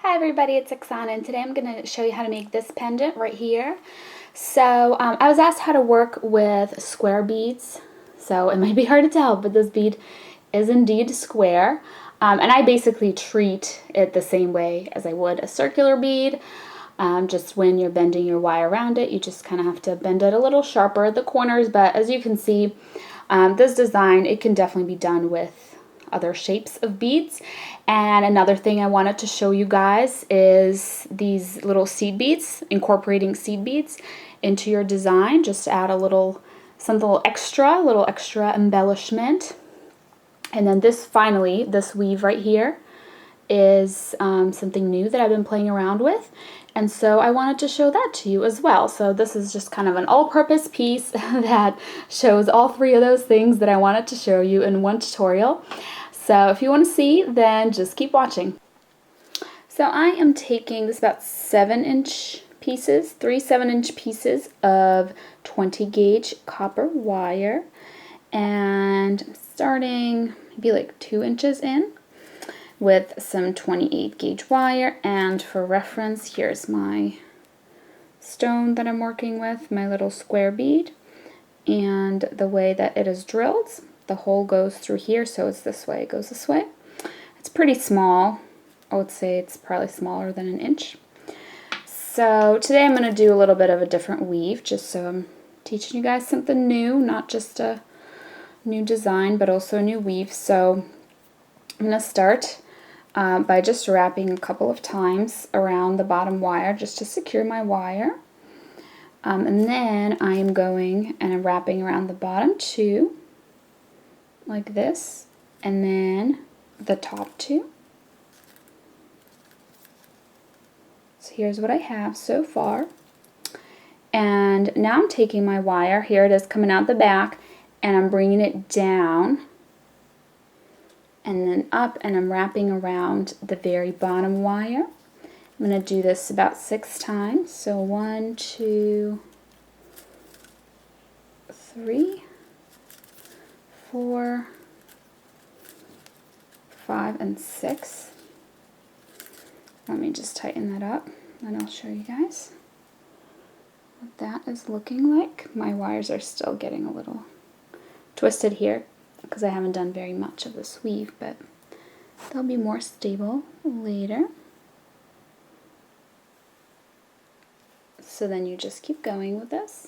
Hi everybody, it's Oksana, and today I'm going to show you how to make this pendant right here. So I was asked how to work with square beads, so it might be hard to tell, but this bead is indeed square. And I basically treat it the same way as I would a circular bead. Just when you're bending your wire around it, you just kind of have to bend it a little sharper at the corners, but as you can see, this design, it can definitely be done with other shapes of beads. And another thing I wanted to show you guys is these little seed beads, incorporating seed beads into your design, just to add a little little extra embellishment. And then this weave right here is something new that I've been playing around with, and so I wanted to show that to you as well. So this is just kind of an all-purpose piece that shows all three of those things that I wanted to show you in one tutorial. So if you want to see, then just keep watching. So I am taking this about 7-inch pieces, 3 7-inch pieces of 20 gauge copper wire, and I'm starting maybe like 2 inches in with some 28 gauge wire. And for reference, here's my stone that I'm working with, my little square bead, and the way that it is drilled, the hole goes through here, so it's this way, it goes this way. It's pretty small. I would say it's probably smaller than 1 inch. So today I'm going to do a little bit of a different weave, just so I'm teaching you guys something new, not just a new design, but also a new weave. So I'm going to start by just wrapping a couple of times around the bottom wire just to secure my wire. And then I am going and I'm wrapping around the bottom two like this, and then the top two. So here's what I have so far. And now I'm taking my wire, here it is coming out the back, and I'm bringing it down and then up, and I'm wrapping around the very bottom wire. I'm going to do this about 6 times. So 1, 2, 3, 4, 5, and 6. Let me just tighten that up, and I'll show you guys what that is looking like. My wires are still getting a little twisted here because I haven't done very much of this weave, but they'll be more stable later. So then you just keep going with this.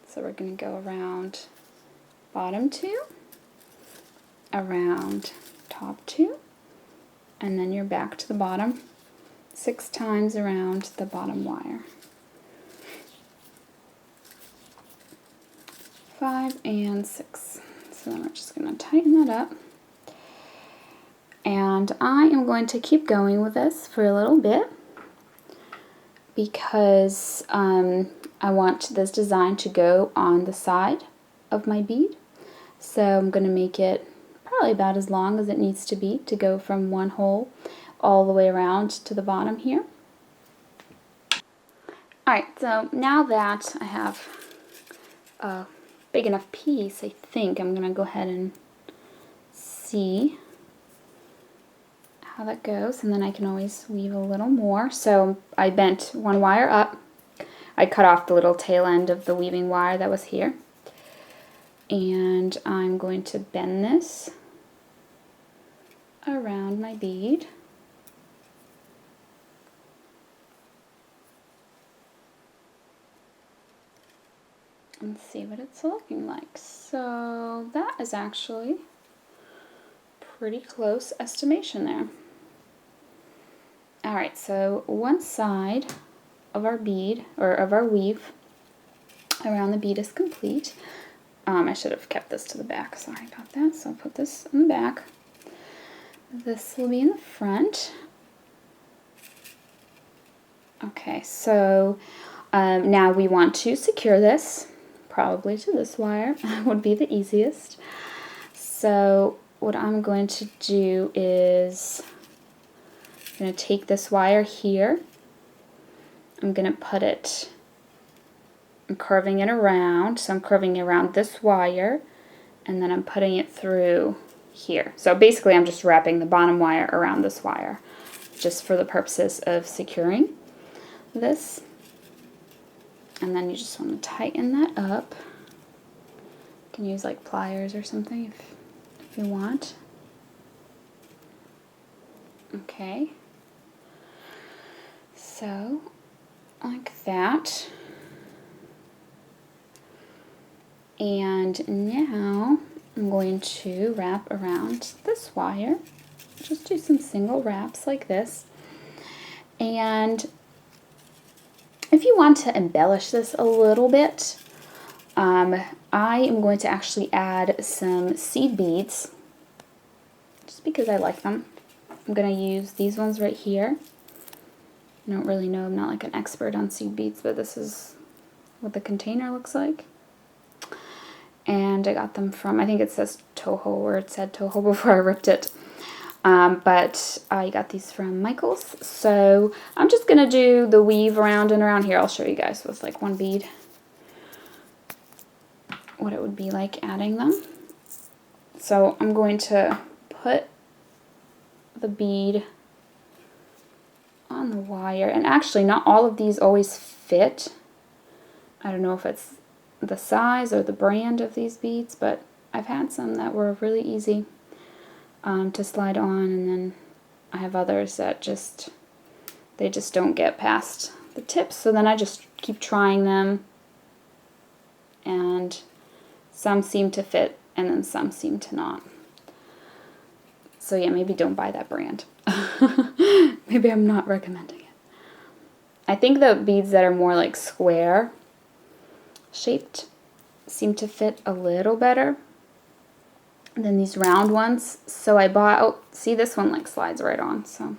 So we're going to go around bottom two, around top two, and then you're back to the bottom 6 times around the bottom wire. 5 and 6. So then we're just going to tighten that up. And I am going to keep going with this for a little bit because I want this design to go on the side of my bead. So I'm going to make it probably about as long as it needs to be to go from one hole all the way around to the bottom here. Alright, so now that I have a big enough piece, I think I'm going to go ahead and see how that goes, and then I can always weave a little more. So I bent one wire up. I cut off the little tail end of the weaving wire that was here, and I'm going to bend this around my bead. And see what it's looking like. So that is actually pretty close estimation there. Alright, so one side of our bead, or of our weave around the bead is complete. I should have kept this to the back, sorry about that. So I'll put this in the back. This will be in the front. Okay, so now we want to secure this, probably to this wire would be the easiest. So what I'm going to do is I'm going to take this wire here, I'm going to put it, I'm curving it around, so I'm curving around this wire, and then I'm putting it through here. So basically I'm just wrapping the bottom wire around this wire just for the purposes of securing this. And then you just want to tighten that up. You can use like pliers or something if you want. Okay. So, like that. And now I'm going to wrap around this wire. Just do some single wraps like this. And if you want to embellish this a little bit, I am going to actually add some seed beads, just because I like them. I'm going to use these ones right here. I don't really know, I'm not like an expert on seed beads, but this is what the container looks like. And I got them from, I think it says Toho, or it said Toho before I ripped it. But I got these from Michael's. So I'm just going to do the weave around and around here. I'll show you guys with like one bead what it would be like adding them. So I'm going to put the bead on the wire. And actually not all of these always fit. I don't know if it's the size or the brand of these beads, but I've had some that were really easy to slide on, and then I have others that they just don't get past the tips, so then I just keep trying them, and some seem to fit and then some seem to not. So yeah, maybe don't buy that brand. Maybe I'm not recommending it. I think the beads that are more like square shaped seem to fit a little better than these round ones. So I bought, oh, see, this one like slides right on, so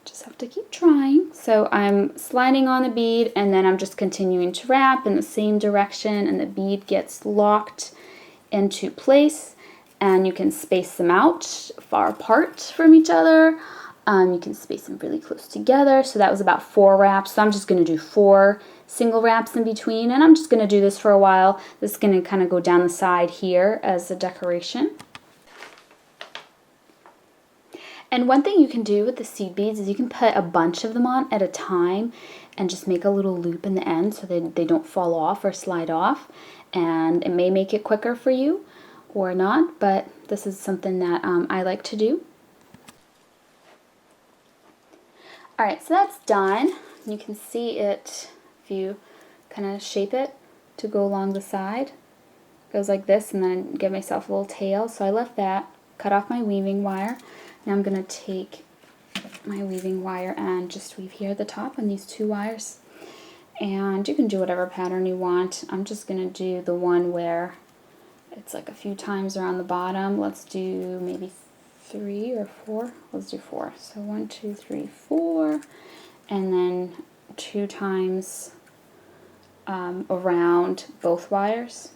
just have to keep trying. So I'm sliding on the bead, and then I'm just continuing to wrap in the same direction, and the bead gets locked into place, and you can space them out far apart from each other. You can space them really close together. So that was about 4 wraps. So I'm just going to do 4 single wraps in between, and I'm just going to do this for a while. This is going to kind of go down the side here as a decoration. And one thing you can do with the seed beads is you can put a bunch of them on at a time and just make a little loop in the end so they don't fall off or slide off. And it may make it quicker for you or not, but this is something that I like to do. Alright, so that's done. You can see it if you kind of shape it to go along the side. It goes like this, and then give myself a little tail. So I left that, cut off my weaving wire. Now I'm going to take my weaving wire and just weave here at the top on these 2 wires. And you can do whatever pattern you want. I'm just going to do the one where it's like a few times around the bottom. Let's do maybe 3 or 4. Let's do 4. So 1, 2, 3, 4, and then 2 times around both wires.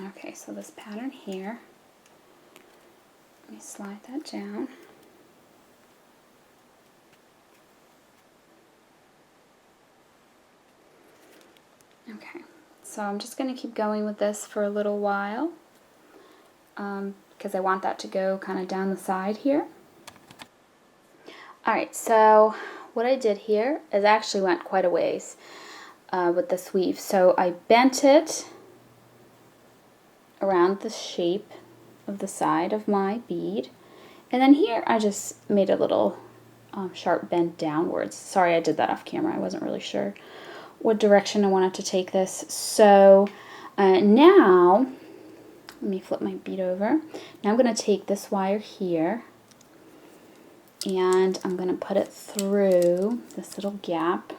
Okay, so this pattern here, let me slide that down. Okay, so I'm just going to keep going with this for a little while because I want that to go kind of down the side here. Alright, so what I did here is I actually went quite a ways with this weave. So I bent it around the shape of the side of my bead, and then here I just made a little sharp bend downwards. Sorry, I did that off camera. I wasn't really sure what direction I wanted to take this. So now, let me flip my bead over. Now I'm going to take this wire here, and I'm going to put it through this little gap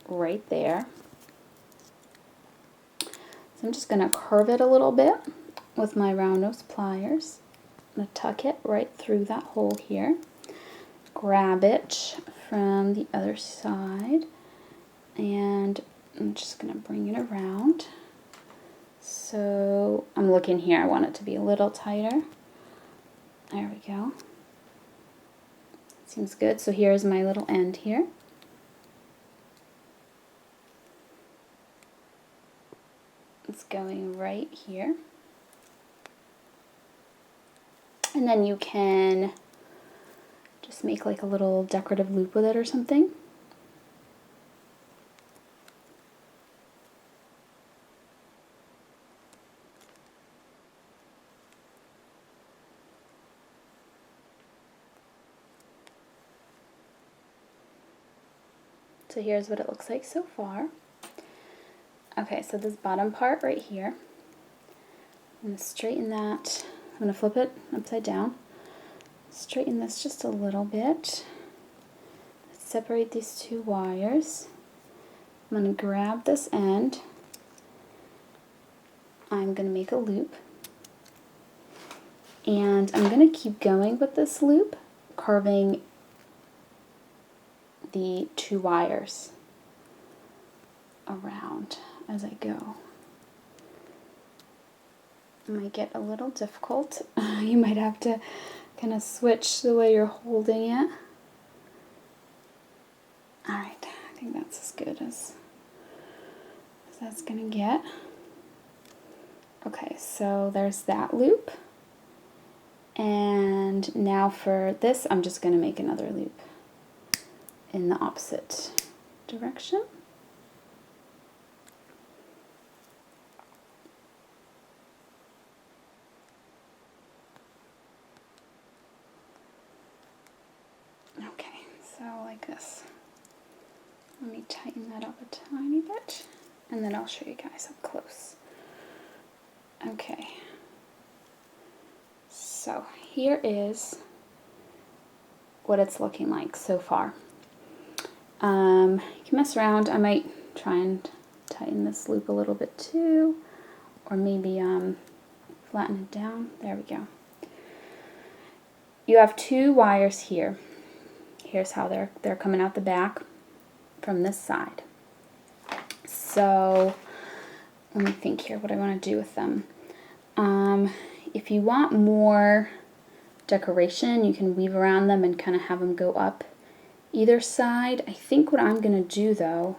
right there. So I'm just going to curve it a little bit with my round nose pliers. I'm going to tuck it right through that hole here. Grab it from the other side, and I'm just going to bring it around. So I'm looking here, I want it to be a little tighter. There we go. Seems good. So here's my little end here. It's going right here. And then you can just make like a little decorative loop with it or something. So here's what it looks like so far. Okay, so this bottom part right here, I'm going to straighten that. I'm going to flip it upside down. Straighten this just a little bit. Separate these two wires. I'm going to grab this end. I'm going to make a loop. And I'm going to keep going with this loop, carving the two wires around as I go. It might get a little difficult. You might have to kind of switch the way you're holding it. Alright, I think that's as good as that's going to get. Okay, so there's that loop. And now for this, I'm just going to make another loop in the opposite direction. Okay, so like this. Let me tighten that up a tiny bit, and then I'll show you guys up close. Okay, so here is what it's looking like so far. You can mess around. I might try and tighten this loop a little bit too, or maybe flatten it down. There we go. You have two wires here. Here's how they're coming out the back from this side. So let me think here what I want to do with them. If you want more decoration, you can weave around them and kind of have them go up either side. I think what I'm going to do though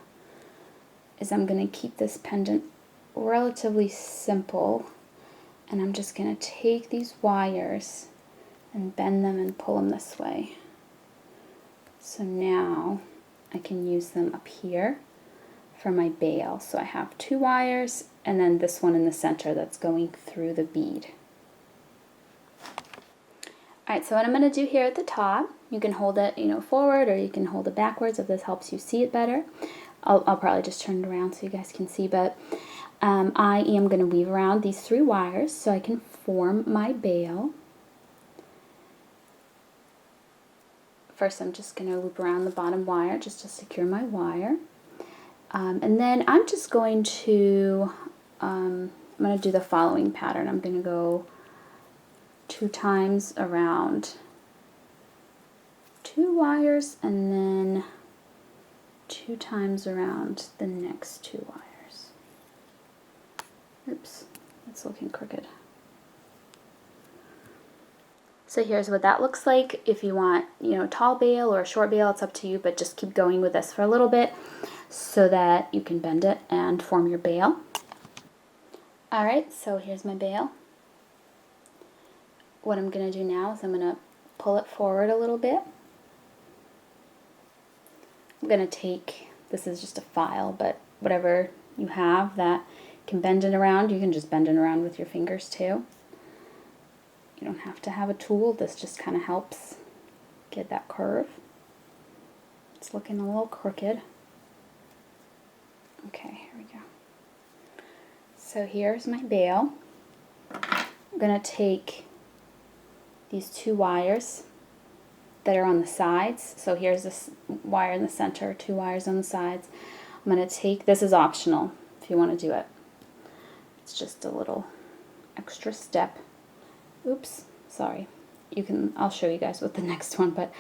is I'm going to keep this pendant relatively simple, and I'm just going to take these wires and bend them and pull them this way. So now I can use them up here for my bail. So I have two wires and then this one in the center that's going through the bead. Alright, so what I'm going to do here at the top, you can hold it, forward, or you can hold it backwards if this helps you see it better. I'll probably just turn it around so you guys can see, but I am going to weave around these three wires so I can form my bail. First, I'm just going to loop around the bottom wire just to secure my wire. And then I'm just going to, I'm going to do the following pattern. I'm going to go 2 times around 2 wires and then 2 times around the next 2 wires. Oops, that's looking crooked. So here's what that looks like. If you want, tall bail or a short bail, it's up to you, but just keep going with this for a little bit so that you can bend it and form your bail. Alright, so here's my bail. What I'm going to do now is I'm going to pull it forward a little bit. I'm going to take, this is just a file, but whatever you have that can bend it around, you can just bend it around with your fingers too. You don't have to have a tool, this just kind of helps get that curve. It's looking a little crooked. Okay, here we go. So here's my bail. I'm going to take these 2 wires that are on the sides. So here's this wire in the center, 2 wires on the sides. I'm going to take, this is optional if you want to do it. It's just a little extra step. Oops, sorry. I'll show you guys with the next one, but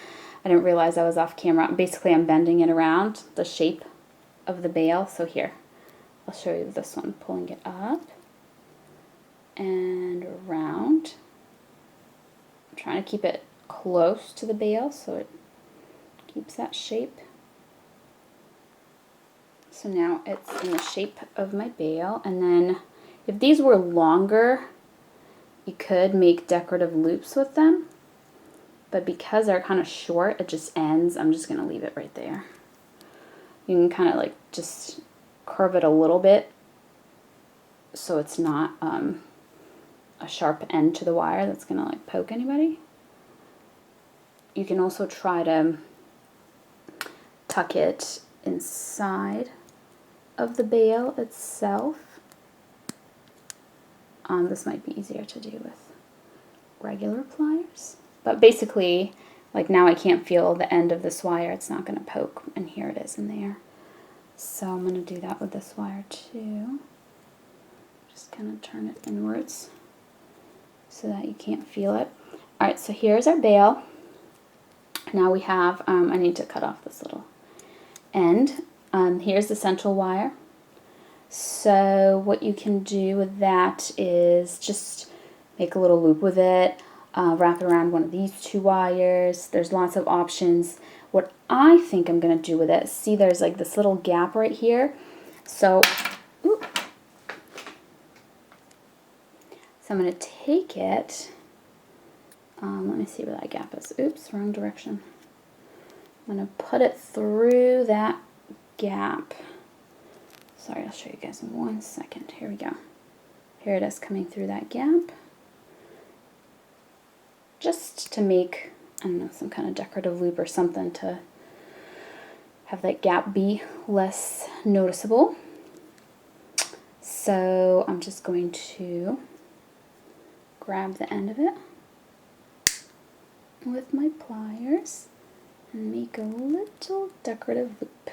I didn't realize I was off camera. Basically, I'm bending it around the shape of the bail. So here, I'll show you this one, pulling it up and around. I'm trying to keep it close to the bail so it keeps that shape. So now it's in the shape of my bail, and then If these were longer, you could make decorative loops with them, but because they're kind of short, it just ends. I'm just going to leave it right there. You can kind of like just curve it a little bit so it's not a sharp end to the wire that's going to like poke anybody. You can also try to tuck it inside of the bail itself. This might be easier to do with regular pliers. But basically, like now I can't feel the end of this wire. It's not going to poke, and here it is in there. So I'm going to do that with this wire too. Just kind of turn it inwards so that you can't feel it. Alright, so here's our bail. Now we have, I need to cut off this little end. Here's the central wire. So what you can do with that is just make a little loop with it, wrap it around one of these two wires. There's lots of options. What I think I'm going to do with it, see there's like this little gap right here. So I'm going to take it, let me see where that gap is. Oops, wrong direction. I'm going to put it through that gap. Sorry, I'll show you guys in 1 second. Here we go. Here it is coming through that gap. Just to make, I don't know, some kind of decorative loop or something to have that gap be less noticeable. So I'm just going to grab the end of it with my pliers and make a little decorative loop.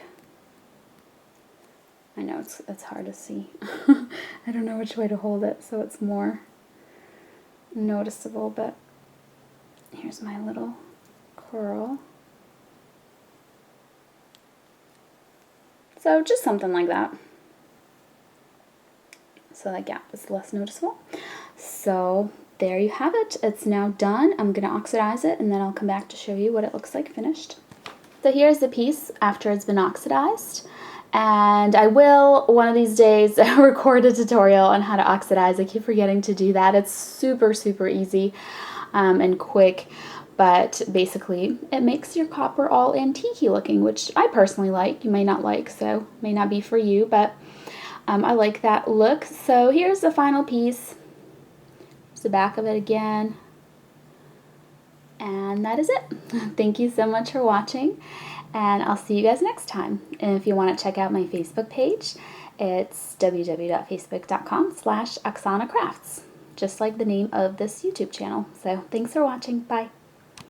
I know it's hard to see. I don't know which way to hold it so it's more noticeable, but here's my little curl. So just something like that. So that gap is less noticeable. So there you have it. It's now done. I'm going to oxidize it and then I'll come back to show you what it looks like finished. So here's the piece after it's been oxidized. And I will, one of these days, record a tutorial on how to oxidize. I keep forgetting to do that. It's super, super easy and quick. But basically, it makes your copper all antique-y looking, which I personally like. You may not like, so may not be for you, but I like that look. So here's the final piece. Here's the back of it again. And that is it. Thank you so much for watching, and I'll see you guys next time. And if you want to check out my Facebook page, it's www.facebook.com/OksanaCrafts, just like the name of this YouTube channel. So thanks for watching. Bye.